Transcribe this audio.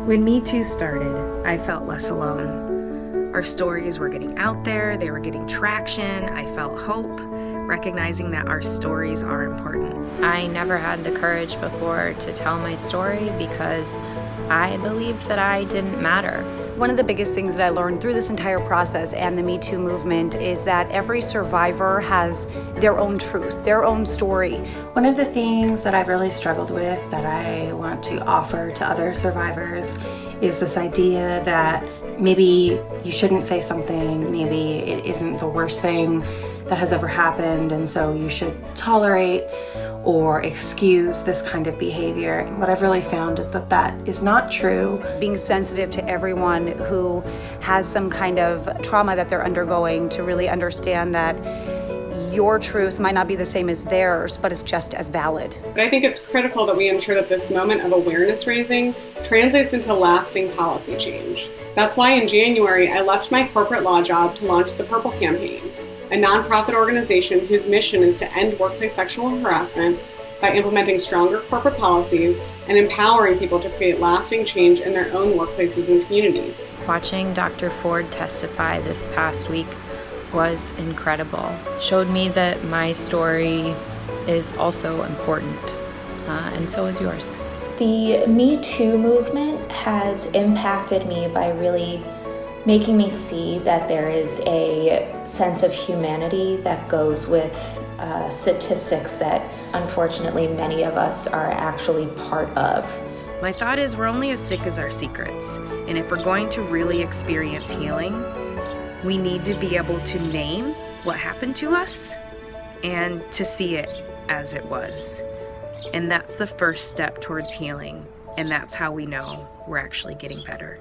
When Me Too started, I felt less alone. Our stories were getting out there, they were getting traction. I felt hope, recognizing that our stories are important. I never had the courage before to tell my story because I believed that I didn't matter. One of the biggest things that I learned through this entire process and the Me Too movement is that every survivor has their own truth, their own story. One of the things that I've really struggled with that I want to offer to other survivors is this idea that maybe you shouldn't say something, maybe it isn't the worst thing that has ever happened, and so you should tolerate or excuse this kind of behavior. What I've really found is that that is not true. Being sensitive to everyone who has some kind of trauma that they're undergoing, to really understand that your truth might not be the same as theirs, but it's just as valid. But I think it's critical that we ensure that this moment of awareness raising translates into lasting policy change. That's why in January, I left my corporate law job to launch the Purple Campaign, a nonprofit organization whose mission is to end workplace sexual harassment by implementing stronger corporate policies and empowering people to create lasting change in their own workplaces and communities. Watching Dr. Ford testify this past week was incredible. Showed me that my story is also important, and so is yours. The Me Too movement has impacted me by really making me see that there is a sense of humanity that goes with statistics that unfortunately many of us are actually part of. My thought is we're only as sick as our secrets, and if we're going to really experience healing, we need to be able to name what happened to us and to see it as it was. And that's the first step towards healing, and that's how we know we're actually getting better.